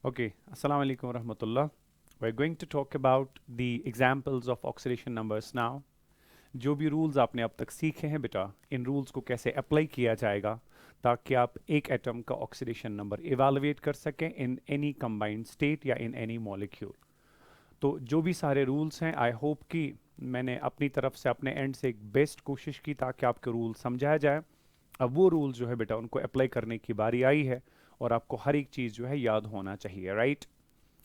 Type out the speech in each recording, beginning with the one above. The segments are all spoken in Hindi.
Okay, Assalamu alaikum wa rahmatullah. We're going to talk about the examples of oxidation numbers now. जो भी रूल्स आपने अब तक सीखे हैं बेटा, इन रूल्स को कैसे अप्लाई किया जाएगा ताकि आप एक एटम का ऑक्सीडेशन नंबर इवेलुएट कर सकें इन एनी कंबाइंड स्टेट या इन एनी मॉलिक्यूल। तो जो भी सारे रूल्स हैं, आई होप कि मैंने अपनी तरफ से अपने एंड से एक बेस्ट कोशिश की ताकि आपके रूल समझाया जाए। अब वो रूल्स जो है बेटा उनको अप्लाई करने की बारी आई है और आपको हर एक चीज़ जो है याद होना चाहिए, राइट।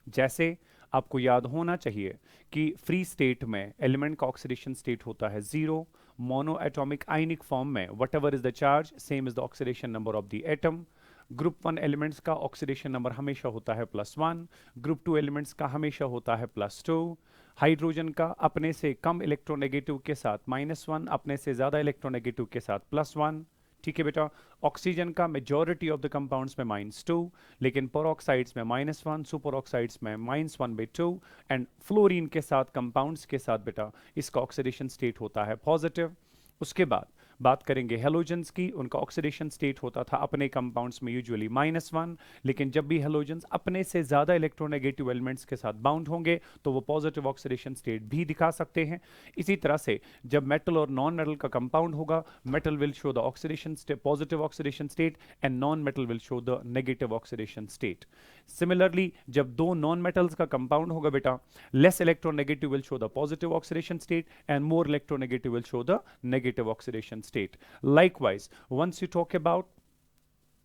जैसे आपको याद होना चाहिए कि फ्री स्टेट में एलिमेंट का ऑक्सीडेशन स्टेट होता है zero. Mono atomic ionic form में whatever is the charge same is the oxidation number of the atom. Group one elements का ऑक्सीडेशन नंबर हमेशा होता है +1। ग्रुप टू एलिमेंट्स का हमेशा होता है +2। हाइड्रोजन का अपने से कम इलेक्ट्रोनेगेटिव के साथ -1, अपने से ज़्यादा इलेक्ट्रोनेगेटिव के साथ +1। ठीक है बेटा। ऑक्सीजन का मेजॉरिटी ऑफ द कंपाउंड्स में -2, लेकिन पेरोक्साइड्स में -1, सुपर ऑक्साइड्स में -1/2 एंड फ्लोरीन के साथ कंपाउंड्स के साथ बेटा इसका ऑक्सीडेशन स्टेट होता है पॉजिटिव। उसके बाद बात करेंगे हेलोजन्स की। उनका ऑक्सीडेशन स्टेट होता था अपने कंपाउंड्स में यूजुअली -1, लेकिन जब भी हेलोजन्स अपने से ज़्यादा इलेक्ट्रोनेगेटिव एलिमेंट्स के साथ बाउंड होंगे तो वो पॉजिटिव ऑक्सीडेशन स्टेट भी दिखा सकते हैं। इसी तरह से जब मेटल और नॉन मेटल का कंपाउंड होगा, metal will show the oxidation state positive oxidation state and non metal will show the negative oxidation state. Similarly जब दो नॉन मेटल्स का कंपाउंड होगा बेटा, less electronegative will show the positive oxidation state and more electronegative will show the negative oxidation state. Likewise, once you talk about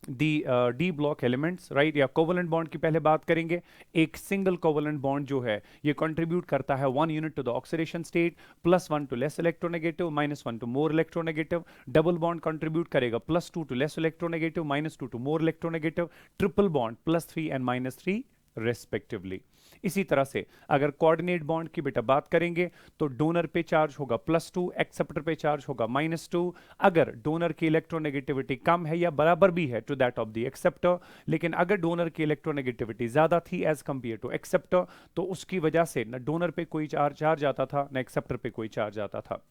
the D block elements, right, या कोवलेंट बॉन्ड की पहले बात करेंगे। एक सिंगल कोवलेंट बॉन्ड जो है ये कंट्रीब्यूट करता है 1 unit to the oxidation state, +1 to less electronegative, -1 to more electronegative. Double bond contribute करेगा +2 to less electronegative, -2 to more electronegative. Triple bond +3 and -3 respectively. इसी तरह से अगर कोऑर्डिनेट बॉन्ड की बेटा बात करेंगे तो डोनर पे चार्ज होगा +2, एक्सेप्टर पे चार्ज होगा -2। अगर डोनर की इलेक्ट्रोनेगेटिविटी कम है या बराबर भी है to that of the acceptor, लेकिन अगर डोनर की इलेक्ट्रोनेगेटिविटी ज्यादा थी एज कंपेयर टू एक्सेप्टर, तो उसकी वजह से न डोनर पे कोई चार्ज आता था न एक्सेप्टर पे कोई चार्ज आता था।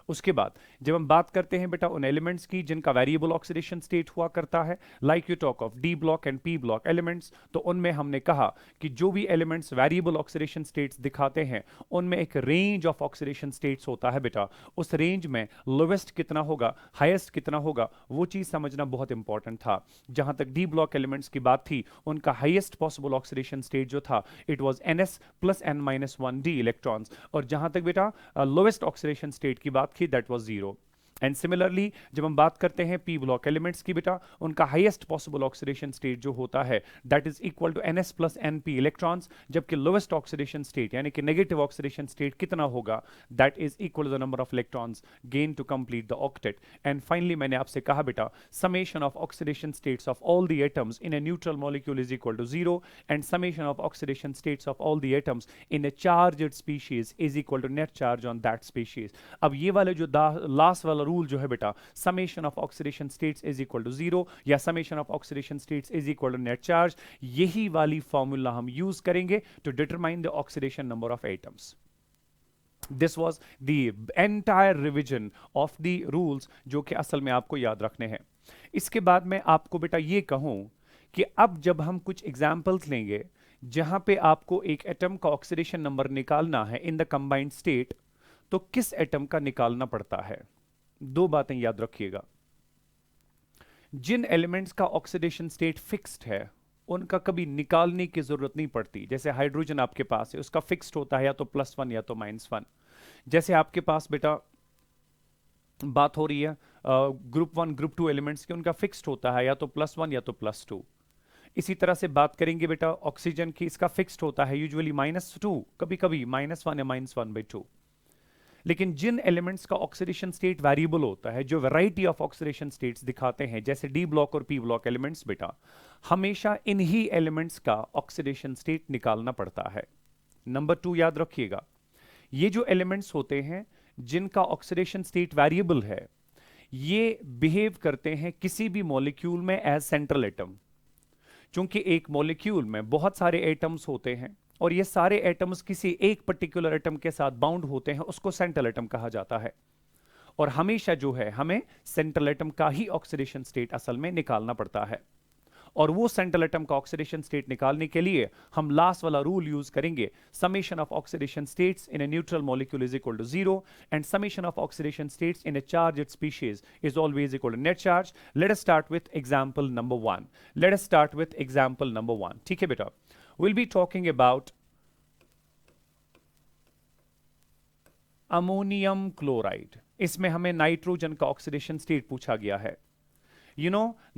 उसके बाद जब हम बात करते हैं बेटा उन एलिमेंट्स की जिनका वेरिएबल ऑक्सीडेशन स्टेट हुआ करता है, like you talk of D block and P block elements, तो उनमें हमने कहा कि जो भी एलिमेंट्स वेरिएबल ऑक्सीडेशन स्टेट्स दिखाते हैं उनमें एक रेंज ऑफ ऑक्सीडेशन स्टेट्स होता है बेटा। उस रेंज में लोवेस्ट कितना होगा, हाईएस्ट कितना होगा, वो चीज समझना बहुत इंपॉर्टेंट था। जहां तक डी ब्लॉक एलिमेंट्स की बात थी, उनका हाईएस्ट पॉसिबल ऑक्सीडेशन स्टेट जो था it was ns + n-1d electrons, और जहां तक बेटा लोवेस्ट ऑक्सीडेशन स्टेट की बात की दैट वाज 0। एंड सिमिलरली जब हम बात करते हैं पी ब्लॉक एलिमेंट्स की बेटा, उनका हाईएस्ट पॉसिबल ऑक्सीडेशन स्टेट जो होता है that is equal to ns + np electrons, जबकि लोवेस्ट ऑक्सीडेशन स्टेट यानी कि नेगेटिव ऑक्सीडेशन स्टेट कितना होगा, that is equal to the number of electrons gain to complete the octet. And finally मैंने आपसे कहा बेटा summation of oxidation states of all the atoms in a neutral molecule is equal to 0 and summation of oxidation states of all the atoms in a charged species is equal to net charge on that species. अब ये वाले जो लास्ट वाला रूल जो है बेटा, summation of oxidation states is equal to 0 या summation of oxidation states is equal to net charge, यही वाली फॉर्मूला हम यूज करेंगे to determine the oxidation number of atoms. This was the entire revision of the rules जो कि असल में आपको याद रखने हैं। इसके बाद मैं आपको बेटा ये कहूं कि अब जब हम कुछ एग्जाम्पल्स लेंगे जहां पे आपको एक एटम का ऑक्सीडेशन नंबर निकालना है इन द कंबाइंड स्टेट, तो किस एटम का निकालना पड़ता है, दो बातें याद रखिएगा। जिन एलिमेंट्स का ऑक्सीडेशन स्टेट फिक्स्ड है उनका कभी निकालने की जरूरत नहीं पड़ती। जैसे हाइड्रोजन आपके पास है, उसका फिक्स्ड होता है या तो +1 या तो -1। जैसे आपके पास बेटा बात हो रही है ग्रुप 1 ग्रुप 2 एलिमेंट्स की, उनका फिक्स्ड होता है या तो +1 या तो +2। इसी तरह से बात करेंगे बेटा ऑक्सीजन की, इसका फिक्स्ड होता है यूजुअली -2, कभी कभी -1 या -1/2। लेकिन जिन एलिमेंट्स का ऑक्सीडेशन स्टेट वेरिएबल होता है, जो वैरायटी ऑफ ऑक्सीडेशन स्टेट्स दिखाते हैं जैसे डी ब्लॉक और पी ब्लॉक एलिमेंट्स बेटा, हमेशा इन्हीं एलिमेंट्स का ऑक्सीडेशन स्टेट निकालना पड़ता है। नंबर 2 याद रखिएगा, ये जो एलिमेंट्स होते हैं जिनका ऑक्सीडेशन स्टेट वेरिएबल है, ये बिहेव करते हैं किसी भी मॉलिक्यूल में एज सेंट्रल एटम। चूंकि एक मॉलिक्यूल में बहुत सारे एटम्स होते हैं और ये सारे एटम्स किसी एक पर्टिकुलर एटम के साथ बाउंड होते हैं, उसको सेंट्रल एटम कहा जाता है। और हमेशा जो है हमें सेंट्रल एटम का ही ऑक्सीडेशन स्टेट असल में निकालना पड़ता है। और वो सेंट्रल एटम का ऑक्सीडेशन स्टेट निकालने के लिए हम लास्ट वाला रूल यूज करेंगे, summation of oxidation states in a neutral molecule is equal to 0 and summation of oxidation states in a charged species is always equal to net charge. Let us start with example number 1। Let us start with example number 1। ठीक है बेटा, we'll be talking about ammonium chloride. इसमें हमें नाइट्रोजन का ऑक्सीडेशन स्टेट पूछा गया है।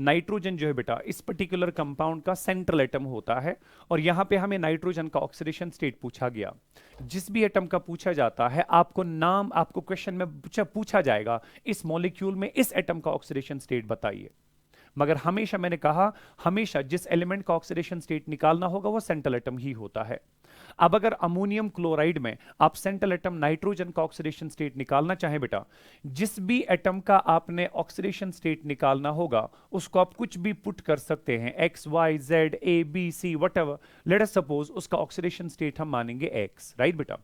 नाइट्रोजन जो है बेटा इस पर्टिकुलर कंपाउंड का सेंट्रल एटम होता है और यहां पे हमें नाइट्रोजन का ऑक्सीडेशन स्टेट पूछा गया। जिस भी एटम का पूछा जाता है आपको नाम, आपको क्वेश्चन में पूछा जाएगा इस मॉलिक्यूल में इस एटम का ऑक्सीडेशन स्टेट बताइए। मगर हमेशा मैंने कहा, हमेशा जिस एलिमेंट का ऑक्सीडेशन स्टेट निकालना होगा वो सेंट्रल एटम ही होता है। अब अगर अमोनियम क्लोराइड में आप सेंट्रल एटम नाइट्रोजन का ऑक्सीडेशन स्टेट निकालना चाहें बेटा, जिस भी एटम का आपने ऑक्सीडेशन स्टेट निकालना होगा उसको आप कुछ भी पुट कर सकते हैं, X Y Z A B C whatever. Let us suppose उसका ऑक्सीडेशन स्टेट हम मानेंगे एक्स, राइट बेटा।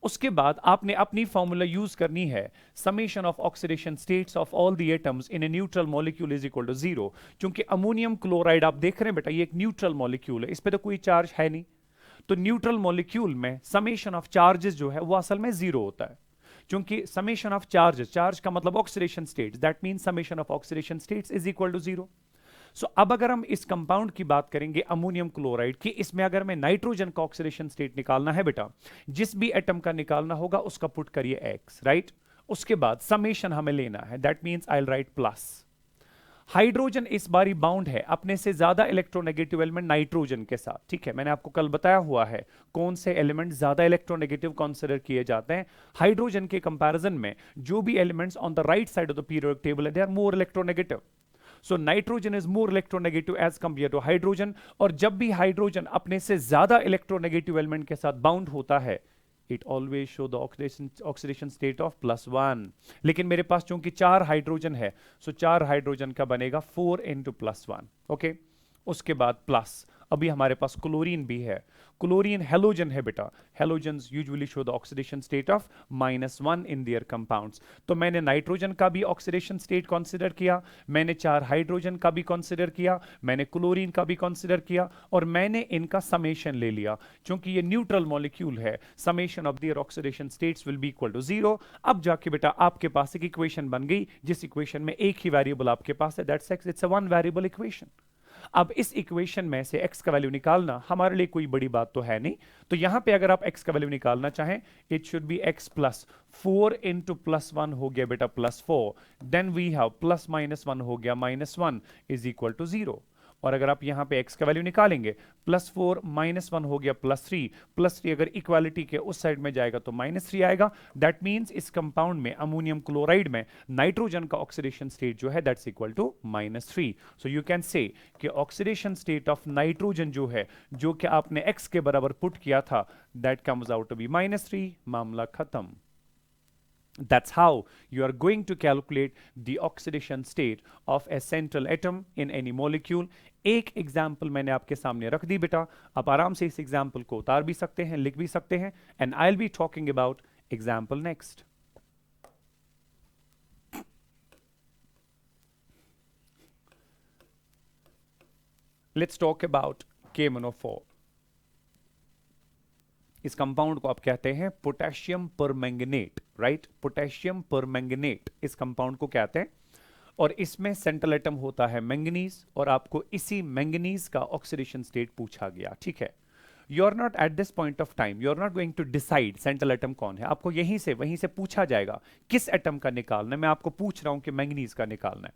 उसके बाद आपने अपनी फॉर्मूला यूज करनी है, summation of oxidation states of all the atoms in a neutral molecule is equal to 0। क्योंकि अमोनियम क्लोराइड आप देख रहे हैं बेटा ये एक न्यूट्रल मॉलिक्यूल है, इस पे तो कोई चार्ज है नहीं, तो न्यूट्रल मॉलिक्यूल में समेशन ऑफ चार्जेस जो है वो असल में 0 होता है। क्योंकि समेशन ऑफ चार्जेस, चार्ज का मतलब oxidation states, that means summation of oxidation states is equal to 0। So अब अगर हम इस कंपाउंड की बात करेंगे अमोनियम क्लोराइड की, इसमें अगर मैं नाइट्रोजन का ऑक्सीडेशन स्टेट निकालना है बेटा, जिस भी एटम का निकालना होगा उसका पुट करिए एक्स, राइट। उसके बाद समेशन हमें लेना है, that means I will write plus. Hydrogen इस बारी बाउंड है अपने से ज्यादा इलेक्ट्रोनेगेटिव एलिमेंट नाइट्रोजन के साथ, ठीक है। मैंने आपको कल बताया हुआ है कौन से एलिमेंट ज्यादा इलेक्ट्रोनेगेटिव कंसीडर किए जाते हैं। हाइड्रोजन के कंपैरिजन में जो भी elements on the right side of the periodic table है they are more electronegative. So nitrogen is more electronegative as compare to hydrogen. और जब भी हाइड्रोजन अपने से ज्यादा इलेक्ट्रोनेगेटिव एलिमेंट के साथ बाउंड होता है, it always show the oxidation state of +1। लेकिन मेरे पास चूंकि 4 हाइड्रोजन है, सो 4 हाइड्रोजन का बनेगा 4 इंटू +1, ओके। उसके बाद प्लस, अभी हमारे पास क्लोरीन भी है। क्लोरीन हेलोजन है बेटा, halogens usually show the oxidation state of -1 in their compounds. तो मैंने नाइट्रोजन का भी ऑक्सीडेशन स्टेट कंसीडर किया, मैंने 4 हाइड्रोजन का भी कंसीडर किया, मैंने क्लोरीन का भी कंसीडर किया और मैंने इनका समेशन ले लिया। क्योंकि ये न्यूट्रल मॉलिक्यूल है, summation of their oxidation states will be equal to 0। अब जाके बेटा आपके पास एक इक्वेशन बन गई, जिस इक्वेशन में एक ही वेरिएबल आपके पास है, that's x. It's a one variable equation. अब इस इक्वेशन में से x का वैल्यू निकालना हमारे लिए कोई बड़ी बात तो है नहीं। तो यहां पे अगर आप x का वैल्यू निकालना चाहें, it should B x plus 4 into +1 हो गया बेटा +4, देन वी हैव प्लस -1 हो गया -1 इज इक्वल टू 0। और अगर आप यहां पे x का वैल्यू निकालेंगे, +4 -1 हो गया +3 अगर इक्वालिटी के उस साइड में जाएगा तो -3 आएगा। दैट मींस इस कंपाउंड में अमोनियम क्लोराइड में नाइट्रोजन का ऑक्सीडेशन स्टेट जो है that's equal to -3। So you can say कि ऑक्सीडेशन स्टेट ऑफ नाइट्रोजन जो है, जो कि आपने x के बराबर पुट किया था, that comes out to be -3। मामला खत्म। That's how you are going to calculate the oxidation state of a central atom in any molecule. एक एग्जाम्पल मैंने आपके सामने रख दी बेटा, आप आराम से इस एग्जाम्पल को उतार भी सकते हैं, लिख भी सकते हैं, and I will be talking about example next. Let's talk about KMnO4। इस कंपाउंड को आप कहते हैं potassium permanganate, right. Potassium permanganate इस कंपाउंड को कहते हैं और इसमें सेंट्रल एटम होता है मैंगनीज और आपको इसी मैंगनीज का ऑक्सीडेशन स्टेट पूछा गया, ठीक है। You are not at this point of time, you are not going to decide central atom कौन है। आपको वहीं से पूछा जाएगा किस एटम का निकालना है। मैं आपको पूछ रहा हूं कि मैंगनीज का निकालना है।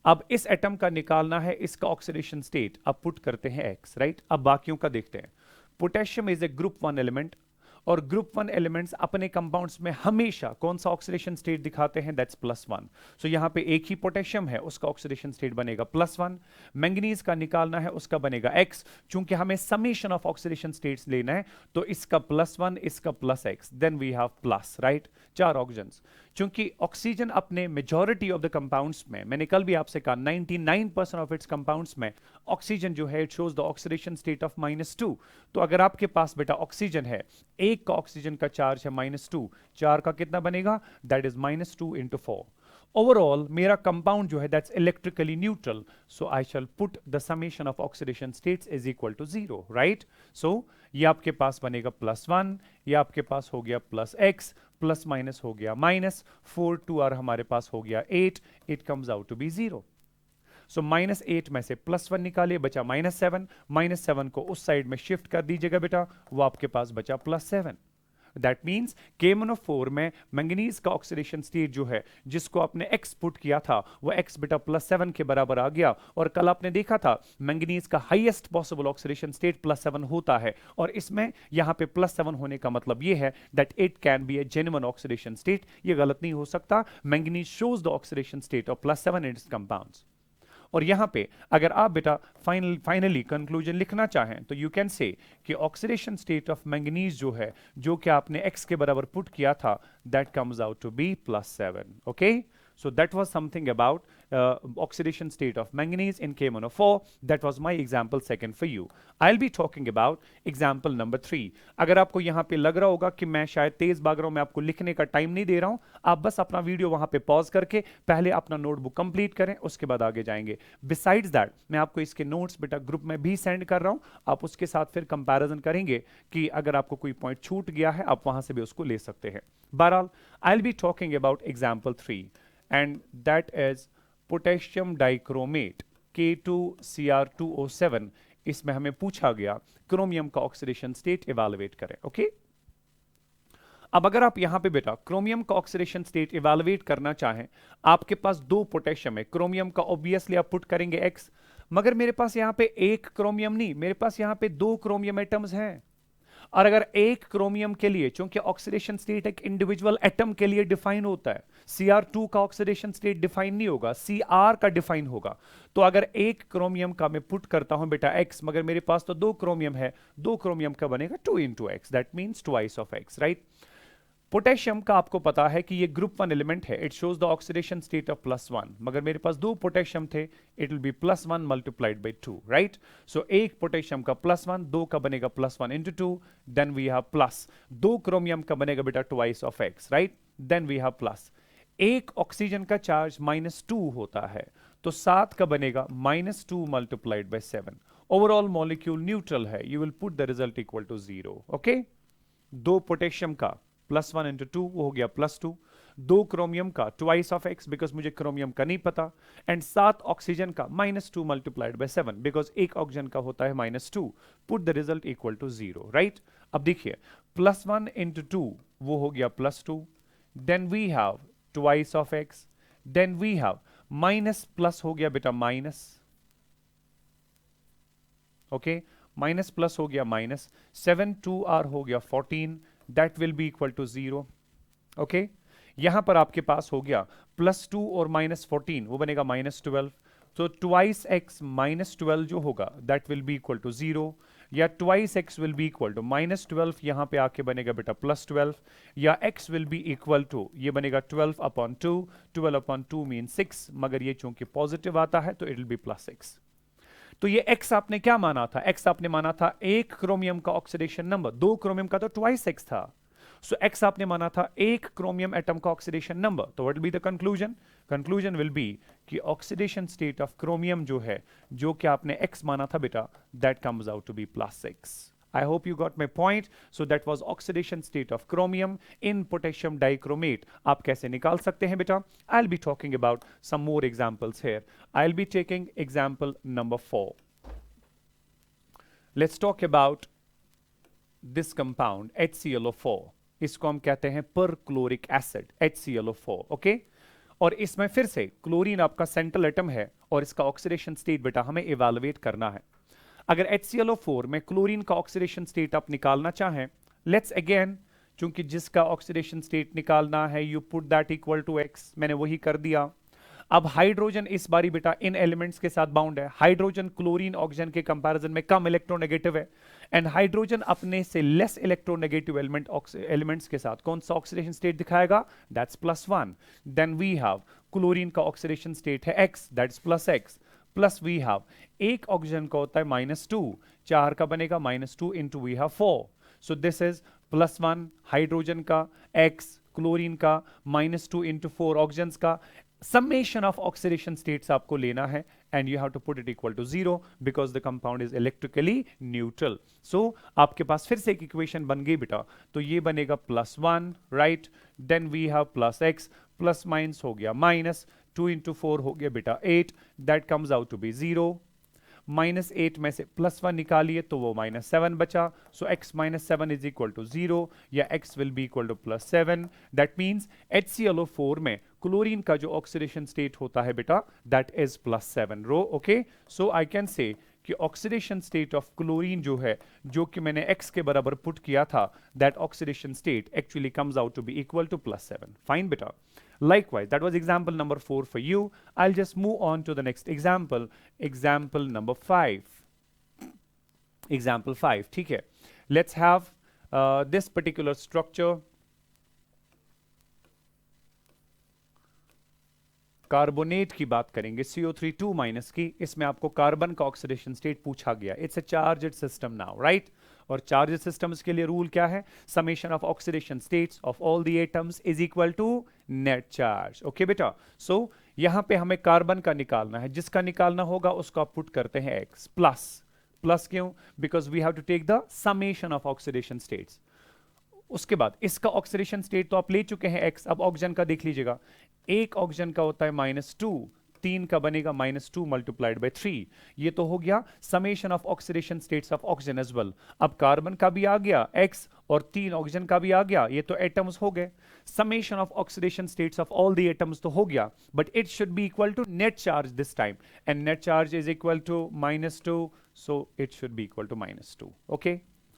अब इस एटम का निकालना है, इसका ऑक्सीडेशन स्टेट अब पुट करते हैं x, राइट। अब बाकियों का देखते हैं। Potassium is a group 1 element और ग्रुप 1 एलिमेंट्स अपने कंपाउंड्स में हमेशा कौन सा ऑक्सीडेशन स्टेट दिखाते हैं, दैट्स +1। सो यहां पे एक ही पोटेशियम है, उसका ऑक्सीडेशन स्टेट बनेगा +1। मैंगनीज का निकालना है, उसका बनेगा x। चूंकि हमें समेशन ऑफ ऑक्सीडेशन स्टेट्स लेना है तो इसका +1 इसका +x, then we have plus, right. 4 oxygens. चूंकि ऑक्सीजन अपने मेजॉरिटी ऑफ द कंपाउंड्स में, मैंने कल भी आपसे कहा 99% ऑफ इट्स कंपाउंड्स में ऑक्सीजन जो है it shows the oxidation state of -2। तो अगर आपके पास बेटा ऑक्सीजन है, एक का ऑक्सीजन का चार्ज है -2, 4 का कितना बनेगा, दैट इज -2 इंटू 4। ओवरऑल मेरा कंपाउंड जो है that's electrically neutral, so I shall put the summation of oxidation states is equal to 0, right? So ये आपके पास बनेगा +1, ये आपके पास हो गया +x, प्लस माइनस हो गया माइनस, 4 2 और हमारे पास हो गया 8, it comes out to be 0। So -8 में से +1 निकालिए, बचा -7, -7 को उस साइड में शिफ्ट कर दीजिएगा बेटा, वो आपके पास बचा +7। दैट मीन्स KMnO4 में मैंगनीज का ऑक्सीडेशन स्टेट जो है, जिसको आपने x पुट किया था, वो x बेटा +7 के बराबर आ गया। और कल आपने देखा था मैंगनीज का हाईएस्ट पॉसिबल ऑक्सीडेशन स्टेट +7 होता है, और इसमें यहां पे +7 होने का मतलब ये है that it can be A genuine oxidation state. ये गलत नहीं हो सकता। Manganese shows the oxidation state of +7 in its compounds. और यहां पे अगर आप बेटा फाइनली कंक्लूजन लिखना चाहें तो यू कैन से कि ऑक्सीडेशन स्टेट ऑफ मैंगनीज जो है, जो कि आपने x के बराबर पुट किया था, that comes out to be +7। Okay, so that was something about oxidation state of manganese in KMnO4. That was my example second for you. I'll be talking about example number 3. अगर आपको यहाँ पे लग रहा होगा कि मैं शायद तेज भाग रहा हूँ, मैं आपको लिखने का टाइम नहीं दे रहा हूँ, आप बस अपना वीडियो वहाँ पे पॉज करके पहले अपना नोटबुक कंप्लीट करें, उसके बाद आगे जाएंगे। बिसाइड्स दैट मैं आपको इसके नोट्स बेटा ग्रुप में भी सेंड कर रहा हूँ, आप उसके साथ फिर कंपैरिजन करेंगे कि अगर आपको कोई पॉइंट छूट गया है आप वहाँ से भी उसको ले सकते हैं। बहरहाल I'll be talking about example 3. And that is potassium dichromate K2Cr2O7। इसमें हमें पूछा गया क्रोमियम का ऑक्सीडेशन स्टेट इवैल्यूएट करें। ओके, अब अगर आप यहां पे बेटा क्रोमियम का ऑक्सीडेशन स्टेट इवैल्यूएट करना चाहें, आपके पास 2 पोटेशियम है, क्रोमियम का ऑब्वियसली आप पुट करेंगे x, मगर मेरे पास यहां पे 1 क्रोमियम नहीं, मेरे पास यहां पे 2 क्रोमियम एटम्स हैं। और अगर एक क्रोमियम के लिए, चूंकि ऑक्सीडेशन स्टेट एक इंडिविजुअल एटम के लिए डिफाइन होता है, Cr2 का ऑक्सीडेशन स्टेट डिफाइन नहीं होगा, Cr का डिफाइन होगा। तो अगर एक क्रोमियम का मैं पुट करता हूं बेटा x, मगर मेरे पास तो 2 क्रोमियम है, 2 क्रोमियम का बनेगा 2 into x, that means twice of x, right? Potassium का आपको पता है कि ये ग्रुप 1 एलिमेंट है, it shows the oxidation state of +1, मगर मेरे पास 2 पोटेशियम थे, it will be +1 multiplied by 2, right? So एक पोटेशियम का +1, 2 का बनेगा +1 into 2, then we have plus 2 chromium का बनेगा बेटा twice of x, right? Then we have plus एक ऑक्सीजन का चार्ज -2 होता है, तो 7 का बनेगा -2 multiplied by 7। Overall molecule neutral है, you will put the result equal to 0। Okay, 2 potassium का +1 into 2 वो हो गया +2, 2 क्रोमियम का ट्वाइस ऑफ x बिकॉज मुझे क्रोमियम का नहीं पता, एंड 7 ऑक्सीजन का -2 मल्टीप्लाइड बाय 7 बिकॉज एक ऑक्सीजन का होता है -2, put the result equal to 0, right? अब देखिए +1 into 2 वो हो गया +2, then we have twice of x, then we have minus plus हो गया बेटा माइनस, ओके, माइनस प्लस हो गया माइनस, 7 2r हो गया 14, that will be equal to 0। Okay, यहां पर आपके पास हो गया +2 और -14 वो बनेगा -12, तो ट्वाइस x -12 जो होगा that will be equal to 0, या twice x will be equal to -12, यहां पे आके बनेगा बेटा +12, या x will be equal to ये बनेगा 12/2, 12/2 मीन 6, मगर ये चूंकि पॉजिटिव आता है तो इट विल बी +6। तो ये x आपने क्या माना था? x आपने माना था एक क्रोमियम का ऑक्सीडेशन नंबर, 2 क्रोमियम का तो ट्वाइस x था, सो x आपने माना था एक क्रोमियम एटम का ऑक्सीडेशन नंबर। तो what will be the conclusion? Conclusion will be कि ऑक्सीडेशन स्टेट ऑफ क्रोमियम जो है, जो कि आपने x माना था बेटा, that comes out to be +6। I hope you got my point. So that was oxidation state of chromium in potassium dichromate. आप कैसे निकाल सकते हैं बेटा? I'll be talking about some more examples here. I'll be taking example number 4. Let's talk about this compound HClO4. इसको हम कहते हैं परक्लोरिक एसिड HClO4. ओके, और इसमें फिर से क्लोरीन आपका सेंट्रल एटम है और इसका ऑक्सीडेशन स्टेट बेटा हमें इवैल्यूएट करना है। अगर HClO4 में क्लोरीन का ऑक्सीडेशन स्टेट आप निकालना चाहें, लेट्स अगेन, चूंकि जिसका ऑक्सीडेशन स्टेट निकालना है you put that equal to x, मैंने वही कर दिया। अब हाइड्रोजन इस बारी बेटा इन एलिमेंट्स के साथ बाउंड है, हाइड्रोजन क्लोरीन ऑक्सीजन के कंपैरिजन में कम इलेक्ट्रोनेगेटिव है, एंड हाइड्रोजन अपने से लेस इलेक्ट्रोनेगेटिव एलिमेंट्स के साथ कौन सा ऑक्सीडेशन स्टेट दिखाएगा? That's +1। Then we have chlorine का ऑक्सीडेशन स्टेट है x, that's +x, plus we have एक ऑक्सीजन का होता है -2, 4 का बनेगा -2 into we have 4, so this is +1 hydrogen का, x क्लोरीन का, -2 इंटू 4 ऑक्सीजन का, summation of oxidation states आपको लेना है and you have to put it equal to 0 because the compound is electrically neutral. So आपके पास फिर से एक इक्वेशन बन गई बेटा, तो ये बनेगा +1 right, then we have plus x, plus minus हो गया माइनस, 2 into 4 हो गया बेटा 8, that comes out to be 0, -8 में से +1 निकालिए तो वो -7 बचा, so x -7 is equal to 0 या x will be equal to +7, that means HClO4 में क्लोरीन का जो ऑक्सीडेशन स्टेट होता है बेटा दैट इज +7 रो. Okay, so I can say कि ऑक्सीडेशन स्टेट ऑफ क्लोरीन जो है, जो कि मैंने x के बराबर पुट किया था, that oxidation state actually comes out to be equal to +7. Fine बेटा. Likewise, that was example number 4 for you. I'll just move on to the next example. Example number 5. Example 5. ठीक है. Let's have this particular structure. Carbonate की बात करेंगे, CO3 2- की. इसमें आपको कार्बन का ऑक्सीडेशन स्टेट पूछा गया. It's a charged system now, right? और चार्ज सिस्टम्स के लिए रूल क्या है? Summation of oxidation states of all the atoms is equal to net charge. Okay बेटा, सो यहां पे हमें कार्बन का निकालना है. जिसका निकालना होगा उसको आप पुट करते हैं x प्लस. प्लस क्यों? Because we have to take the summation of oxidation states. उसके बाद इसका ऑक्सीडेशन स्टेट तो आप ले चुके हैं x. अब ऑक्सीजन का देख लीजिएगा. एक ऑक्सीजन का होता है -2, 3 का बनेगा -2 मल्टीप्लाइड बाय 3. ये तो हो गया summation of oxidation states of oxygen as well. अब कार्बन का भी आ गया x और 3 ऑक्सीजन का भी आ गया. ये तो एटम्स हो गए. Summation of oxidation states of all the atoms तो हो गया, but it should be equal to net charge this time, and net charge is equal to -2, so it should be equal to -2. Okay,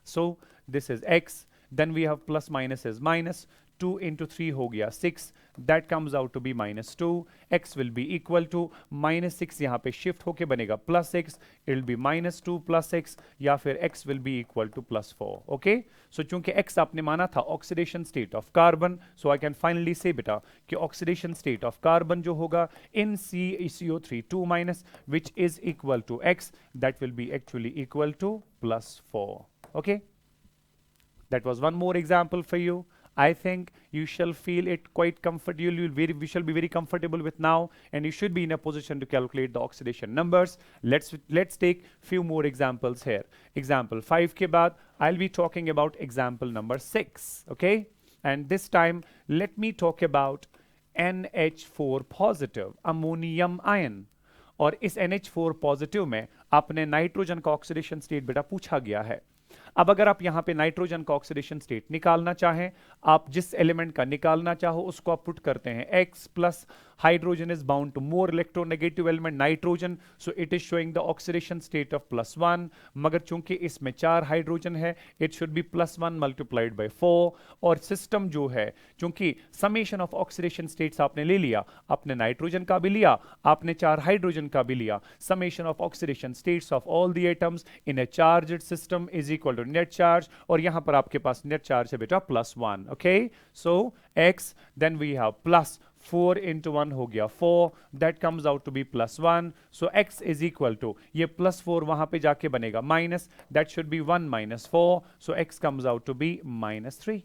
so this is x, then we have plus minus is minus, 2 into 3 हो गया 6, that comes out to be -2. x will be equal to -6, यहाँ पे shift होके बनेगा +6, it will be -2 plus x, या फिर x will be equal to +4. okay, so चूंकि x आपने माना था oxidation state of carbon, so I can finally say बेटा कि oxidation state of carbon जो होगा in CO3 2- which is equal to x, that will be actually equal to +4. okay, that was one more example for you. I think you shall feel it quite comfortable. We shall be very comfortable with now, and you should be in a position to calculate the oxidation numbers. Let's take few more examples here. Example 5 के बाद I'll be talking about example number 6. Okay, and this time let me talk about NH4 positive ammonium ion. और इस NH4 पॉजिटिव में आपने नाइट्रोजन का ऑक्सीडेशन स्टेट बेटा पूछा गया है. अब अगर आप यहां पे नाइट्रोजन का ऑक्सीडेशन स्टेट निकालना चाहें, आप जिस एलिमेंट का निकालना चाहो उसको आप पुट करते हैं x plus hydrogen is bound to more electronegative element nitrogen, so it is showing the oxidation state of +1. मगर चूंकि इसमें 4 हाइड्रोजन है, it should be +1 multiplied by 4. और सिस्टम जो है, चूंकि समेशन ऑफ ऑक्सीडेशन स्टेट्स आपने ले लिया, आपने नाइट्रोजन का भी लिया, आपने 4 हाइड्रोजन का भी लिया. Summation of oxidation states of all the atoms in a charged system is equal to net charge, और यहां पर आपके पास नेट चार्ज है बेटा +1. Okay, so x, then we have plus 4 into 1 हो गया 4, that comes out to be +1, so x is equal to, ये +4 वहां पे जाके बनेगा minus, that should be 1 - 4, so x comes out to be -3.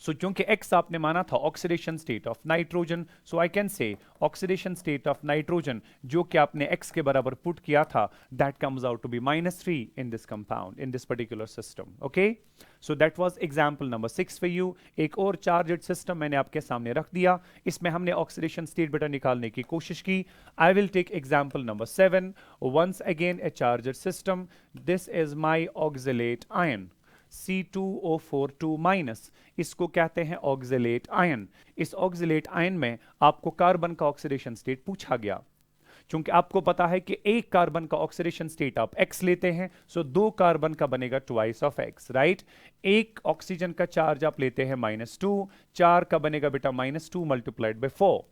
So चूंकि x आपने माना था oxidation state of nitrogen, so I can say oxidation state of nitrogen जो कि आपने x के बराबर पुट किया था, that comes out to be -3 in this compound, in this particular system. Okay, so that was example number 6 for you. एक और चार्ज्ड सिस्टम मैंने आपके सामने रख दिया, इसमें हमने ऑक्सीडेशन स्टेट बेटा निकालने की कोशिश की. I will take example number 7. Once again a charged system. This is my oxalate ion C2O4 इसको कहते हैं ऑक्सलेट आयन. इस ऑक्सलेट आयन में आपको कार्बन का ऑक्सीडेशन स्टेट पूछा गया. चूंकि आपको पता है कि एक कार्बन का ऑक्सीडेशन स्टेट आप x लेते हैं, सो 2 कार्बन का बनेगा ट्वाइस ऑफ x, राइट? एक ऑक्सीजन का चार्ज आप लेते हैं -2, 4 का बनेगा बेटा -2 multiplied by 4.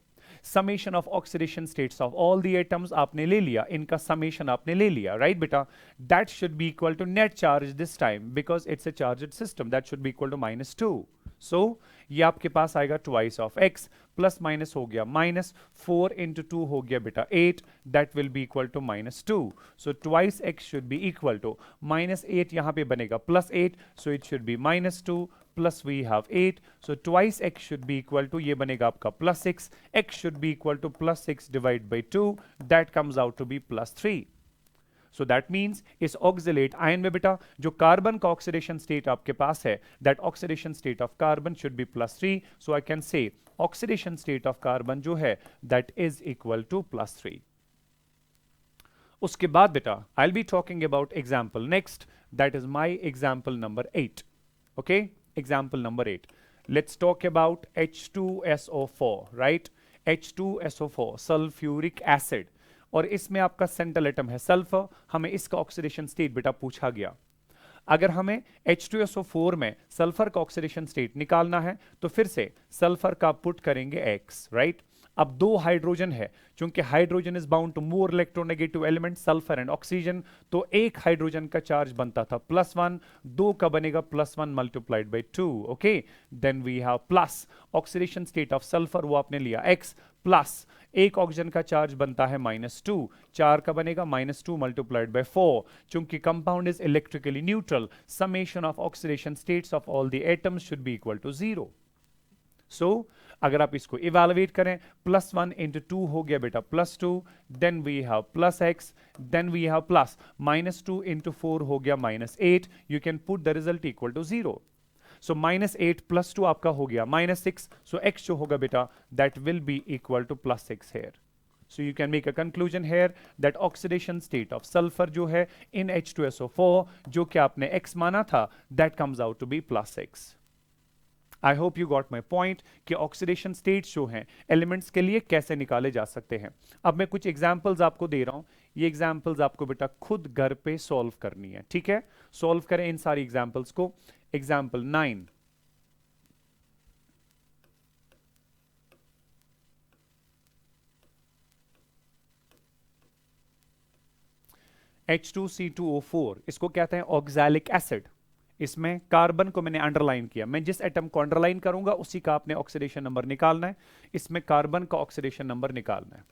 Summation of oxidation states of all the atoms आपने ले लिया, इनका समेशन आपने ले लिया, राइट बेटा? That should be equal to net charge this time, because it's a charged system, that should be equal to -2. So ये आपके पास आएगा twice of x, plus minus हो गया माइनस, 4 इंटू 2 हो गया बेटा 8, that will be equal to -2. So twice x should be equal to -8, यहां पे बनेगा +8, so it should be -2 plus we have 8, so twice x should be equal to, ये बनेगा आपका +6, x should be equal to +6 divide by 2, that comes out to be +3. So that means इस ऑक्सिलेट आयन में बेटा जो कार्बन का ऑक्सीडेशन स्टेट आपके पास है, that oxidation state of carbon should be +3. So I can say oxidation state of carbon जो है दैट इज इक्वल टू +3. उसके बाद बेटा I will be talking about example next, that is my example number 8. Okay, example number 8. Let's talk about H2SO4, right? H2SO4 sulphuric acid, और इसमें आपका सेंट्रल एटम है सल्फर. हमें इसका ऑक्सीडेशन स्टेट बेटा पूछा गया. अगर हमें H2SO4 में सल्फर का ऑक्सीडेशन स्टेट निकालना है तो फिर से सल्फर का पुट करेंगे X, राइट? अब दो हाइड्रोजन है, चूंकि hydrogen is bound to more electronegative element sulphur and oxygen, तो एक हाइड्रोजन का चार्ज बनता था +1, दो का बनेगा +1 multiplied by 2. Okay, then we have plus oxidation state of sulphur, वो आपने लिया X, प्लस एक ऑक्सीजन का चार्ज बनता है -2, 4 का बनेगा -2 मल्टीप्लाइड बाई 4. चूंकि compound is electrically neutral, summation of oxidation states of all the atoms should be equal to 0. सो अगर आप इसको इवेलुएट करें, +1 इंटू 2 हो गया बेटा +2, then we have +x, then we have plus -2 into 4 हो गया -8. You can put the result equal to 0. So -8 + 2 आपका हो गया -6. सो x जो होगा बेटा that will be equal to +6 here. So you can make a conclusion here that oxidation state of sulfur जो है in H2SO4 जो कि आपने X माना था, that comes out to be +6. I hope you got my point कि ऑक्सीडेशन स्टेट्स जो हैं एलिमेंट्स के लिए कैसे निकाले जा सकते हैं. अब मैं कुछ एग्जांपल्स आपको दे रहा हूं, ये एग्जांपल्स आपको बेटा खुद घर पे सॉल्व करनी है. ठीक है, सॉल्व करें इन सारी एग्जांपल्स को. एग्जांपल 9, H2C2O4, इसको कहते हैं ऑक्सैलिक एसिड. इसमें कार्बन को मैंने अंडरलाइन किया, मैं जिस एटम को अंडरलाइन करूंगा उसी का आपने ऑक्सीडेशन नंबर निकालना है. इसमें कार्बन का ऑक्सीडेशन नंबर निकालना है.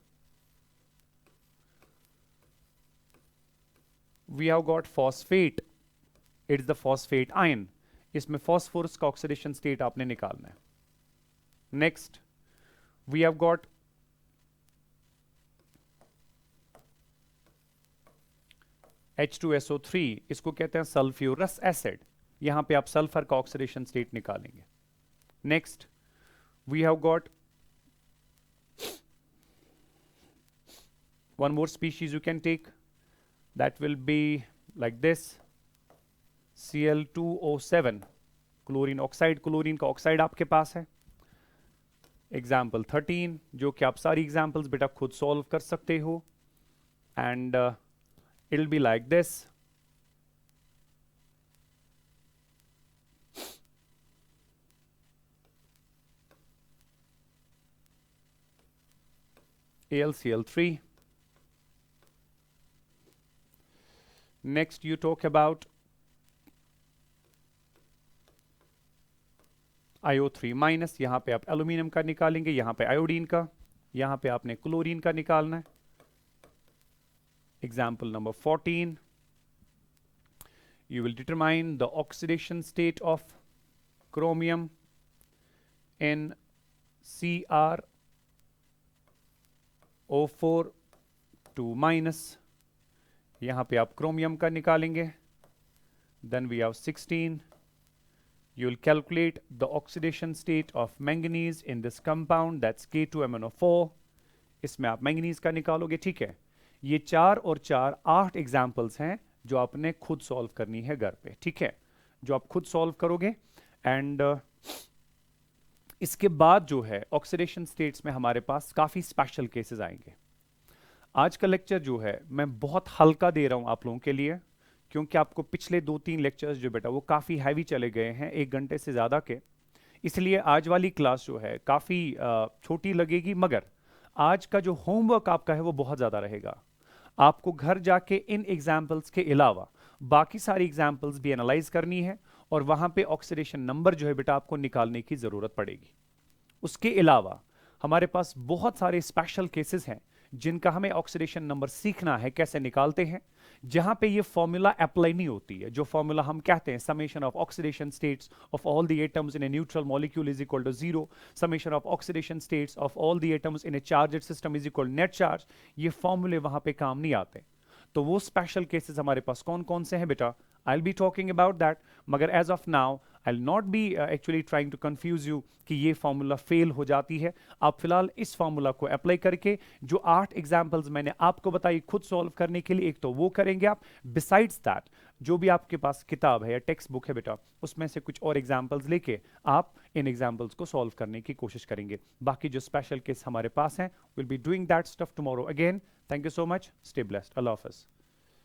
We have got phosphate, it's the phosphate ion. इसमें फॉस्फोरस का ऑक्सीडेशन स्टेट आपने निकालना है. Next we have got H2SO3, इसको कहते हैं सल्फ्यूरस एसिड. यहां पे आप सल्फर का ऑक्सीडेशन स्टेट निकालेंगे. Next we have got one more species you can take, that will be like this, Cl2O7, chlorine oxide. Chlorine का ऑक्साइड आपके पास है. एग्जाम्पल 13, जो कि आप सारी एग्जाम्पल्स बेटा खुद सॉल्व कर सकते हो. And it'll be like this. AlCl3. Next you talk about IO3 minus. यहां पे आप एल्यूमिनियम का निकालेंगे, यहां पे आयोडीन का, यहां पे आपने क्लोरीन का निकालना है. Example number 14, you will determine the oxidation state of chromium in CrO4 2-. यहां पे आप क्रोमियम का निकालेंगे. Then we have 16, you will calculate the oxidation state of manganese in this compound, that's K2MnO4. इसमें आप मैंगनीज का निकालोगे. ठीक है, ये 4 और 4 8 एग्जाम्पल्स हैं जो आपने खुद सॉल्व करनी है घर पे. ठीक है, जो आप खुद सॉल्व करोगे. एंड इसके बाद जो है ऑक्सीडेशन स्टेट्स में हमारे पास काफी स्पेशल केसेस आएंगे. आज का लेक्चर जो है मैं बहुत हल्का दे रहा हूं आप लोगों के लिए, क्योंकि आपको पिछले 2-3 लेक्चर्स जो बेटा वो काफी हैवी चले गए हैं, 1 घंटे से ज्यादा के. इसलिए आज वाली क्लास जो है काफी छोटी लगेगी, मगर आज का जो होमवर्क आपका है वो बहुत ज्यादा रहेगा. आपको घर जाके इन एग्जाम्पल्स के अलावा बाकी सारी एग्जाम्पल्स भी एनालाइज करनी है और वहां पे ऑक्सीडेशन नंबर जो है बेटा आपको निकालने की जरूरत पड़ेगी। उसके अलावा हमारे पास बहुत सारे स्पेशल केसेस हैं जिनका हमें ऑक्सीडेशन नंबर सीखना है कैसे निकालते हैं, जहां पे ये फॉर्मूला अप्लाई नहीं होती है। जो फॉर्मूला हम कहते हैं summation of oxidation states of all the atoms in a neutral molecule is equal to zero, summation of oxidation states of all the atoms in a charged system is equal net charge, ये फॉर्मूले वहां पे काम नहीं आते। तो वो स्पेशल केसेस हमारे पास कौन कौन से हैं बेटा, I will be talking about that. मगर as of now I will not be actually trying to confuse you कि ये फॉर्मूला फेल हो जाती है। आप फिलहाल इस फॉर्मूला को अप्लाई करके जो 8 एग्जांपल्स मैंने आपको बताई खुद सॉल्व करने के लिए, एक तो वो करेंगे आप, बिसाइड्स दैट जो भी आपके पास किताब है या टेक्स्ट बुक है बेटा उसमें से कुछ और एग्जांपल्स लेके आप इन एग्जांपल्स को सॉल्व करने की कोशिश करेंगे। बाकी जो स्पेशल केस हमारे पास हैं will be doing that stuff tomorrow again. Thank you so much, stay blessed, अल्लाह हाफिज़।